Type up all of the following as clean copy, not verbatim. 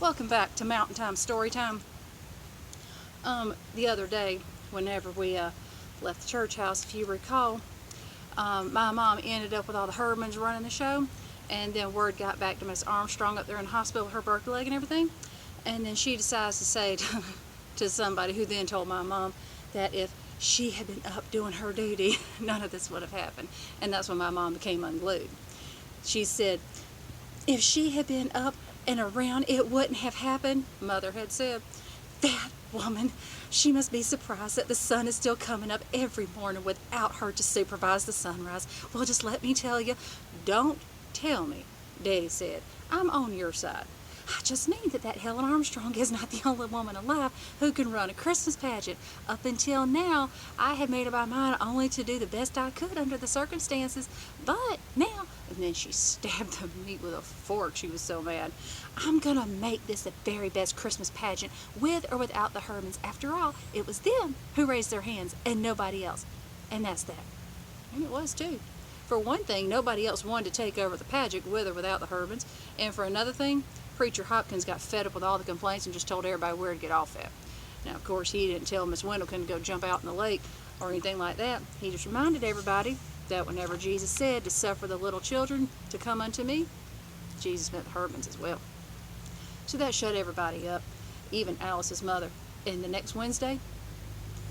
Welcome back to Mountain Time Story Time. The other day, whenever we left the church house, if you recall, my mom ended up with all the Herdmans running the show, and then word got back to Miss Armstrong up there in the hospital with her broken leg and everything, and then she decides to say to somebody who then told my mom that if she had been up doing her duty, none of this would have happened. And that's when my mom became unglued. She said, if she had been up and around, it wouldn't have happened. Mother had said, that woman, she must be surprised that the sun is still coming up every morning without her to supervise the sunrise. Well, just let me tell you, don't tell me, Daddy said, I'm on your side. I just mean that Helen Armstrong is not the only woman alive who can run a Christmas pageant. Up until now, I had made up my mind only to do the best I could under the circumstances. But now, and then she stabbed the meat with a fork. She was so mad. I'm going to make this the very best Christmas pageant, with or without the Herdmans. After all, it was them who raised their hands and nobody else. And that's that. And it was too. For one thing, nobody else wanted to take over the pageant with or without the Herdmans. And for another thing, Preacher Hopkins got fed up with all the complaints and just told everybody where to get off at. Now, of course, he didn't tell Miss Wendell to go jump out in the lake or anything like that. He just reminded everybody that whenever Jesus said to suffer the little children to come unto me, Jesus meant the Herdmans as well. So that shut everybody up, even Alice's mother. And the next Wednesday,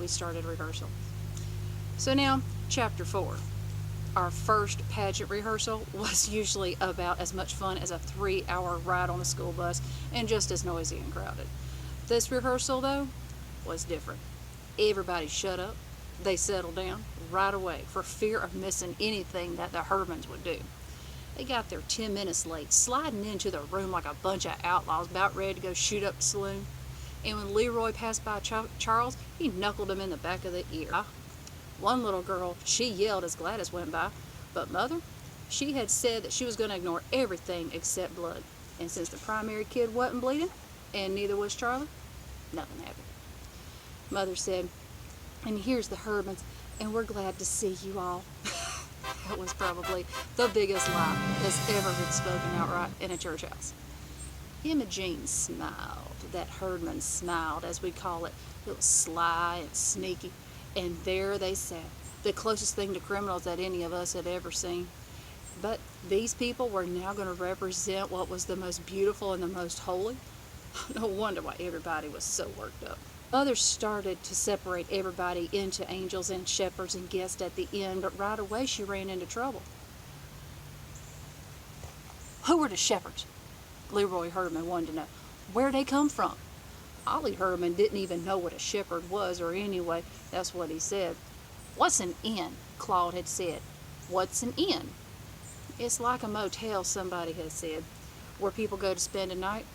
we started rehearsal. So now, chapter 4. Our first pageant rehearsal was usually about as much fun as a 3-hour ride on a school bus and just as noisy and crowded. This rehearsal, though, was different. Everybody shut up. They settled down right away for fear of missing anything that the Herdmans would do. They got there 10 minutes late, sliding into the room like a bunch of outlaws about ready to go shoot up the saloon. And when Leroy passed by Charles, he knuckled him in the back of the ear. One little girl, she yelled as Gladys went by, but Mother, she had said that she was going to ignore everything except blood. And since the primary kid wasn't bleeding, and neither was Charlie, nothing happened. Mother said, and here's the Herdmans, and we're glad to see you all. That was probably the biggest lie that's ever been spoken outright in a church house. Imogene smiled. That Herdman smiled, as we call it. It was sly and sneaky. And there they sat, the closest thing to criminals that any of us had ever seen. But these people were now going to represent what was the most beautiful and the most holy. No wonder why everybody was so worked up. Others started to separate everybody into angels and shepherds and guests at the end, but right away she ran into trouble. Who were the shepherds? Leroy Herdman wanted to know. Where'd they come from? Ollie Herdman didn't even know what a shepherd was, or anyway, that's what he said. What's an inn? Claude had said. What's an inn? It's like a motel, somebody had said, where people go to spend a night.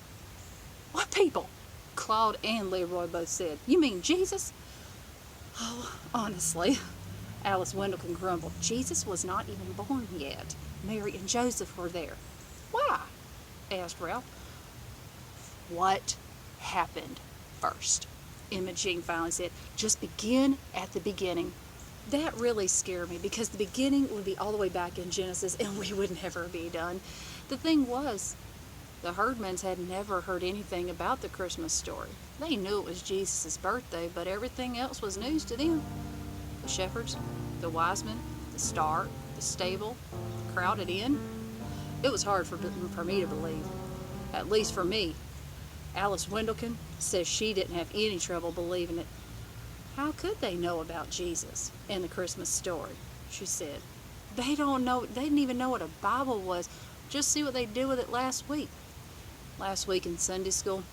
What people? Claude and Leroy both said. You mean Jesus? Oh, honestly, Alice Wendell grumbled. Jesus was not even born yet. Mary and Joseph were there. Why? Asked Ralph. What happened first? Imogene finally said. Just begin at the beginning. That really scared me because the beginning would be all the way back in Genesis and we would never be done. The thing was, the Herdmans had never heard anything about the Christmas story. They knew it was Jesus' birthday, but everything else was news to them. The shepherds, the wise men, the star, the stable, crowded in. It was hard for me to believe, at least for me. Alice Wendell says she didn't have any trouble believing it. How could they know about Jesus and the Christmas story? She said. They didn't even know what a Bible was. Just see what they did with it last week. Last week in Sunday school,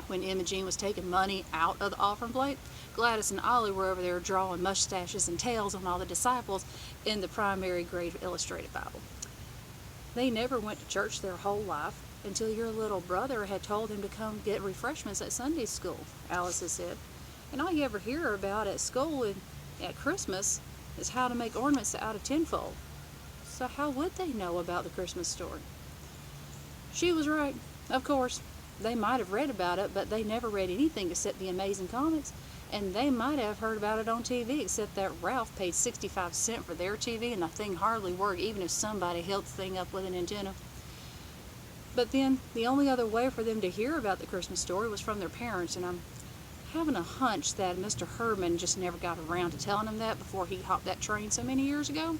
when Imogene was taking money out of the offering plate, Gladys and Ollie were over there drawing mustaches and tails on all the disciples in the primary grade illustrated Bible. They never went to church their whole life until your little brother had told him to come get refreshments at Sunday school, Alice had said. And all you ever hear about at school and at Christmas is how to make ornaments out of tinfoil. So how would they know about the Christmas story? She was right, of course. They might have read about it, but they never read anything except the Amazing Comics. And they might have heard about it on TV, except that Ralph paid 65 cents for their TV and the thing hardly worked, even if somebody held the thing up with an antenna. But then the only other way for them to hear about the Christmas story was from their parents, and I'm having a hunch that Mr. Herman just never got around to telling them that before he hopped that train so many years ago,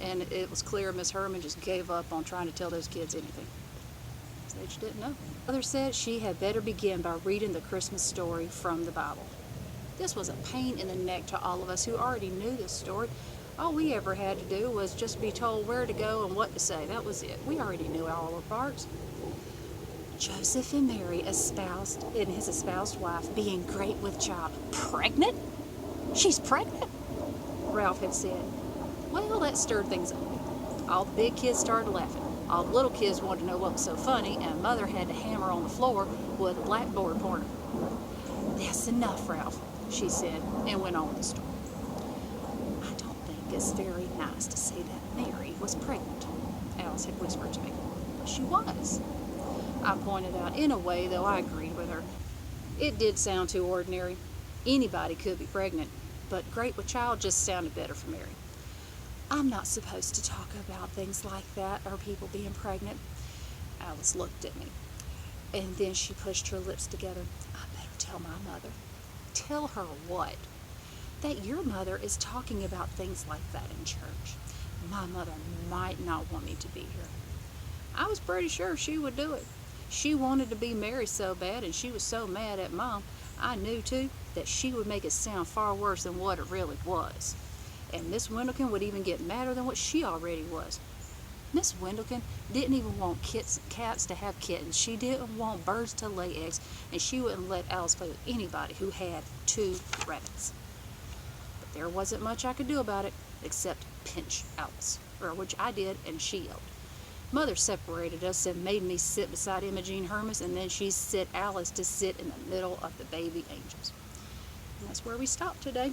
and it was clear Miss Herman just gave up on trying to tell those kids anything. They just didn't know. Mother said she had better begin by reading the Christmas story from the Bible. This was a pain in the neck to all of us who already knew this story. All we ever had to do was just be told where to go and what to say. That was it. We already knew all the parts. Joseph and Mary espoused, and his espoused wife, being great with child. Pregnant? She's pregnant? Ralph had said. Well, that stirred things up. All the big kids started laughing. All the little kids wanted to know what was so funny, and Mother had to hammer on the floor with a blackboard pointer. That's enough, Ralph, she said, and went on with the story. I don't think it's very nice to say that Mary was pregnant, Alice had whispered to me. She was, I pointed out in a way, though I agreed with her. It did sound too ordinary. Anybody could be pregnant, but great with child just sounded better for Mary. I'm not supposed to talk about things like that, or people being pregnant. Alice looked at me, and then she pushed her lips together. I better tell my mother. Tell her what? That your mother is talking about things like that in church. My mother might not want me to be here. I was pretty sure she would do it. She wanted to be Mary so bad, and she was so mad at Mom. I knew, too, that she would make it sound far worse than what it really was. And Miss Wendelken would even get madder than what she already was. Miss Wendelken didn't even want cats to have kittens. She didn't want birds to lay eggs, and she wouldn't let Alice play with anybody who had 2 rabbits. But there wasn't much I could do about it, except pinch Alice, which I did, and she yelled. Mother separated us and made me sit beside Imogene Hermes, and then she set Alice to sit in the middle of the baby angels. And that's where we stopped today.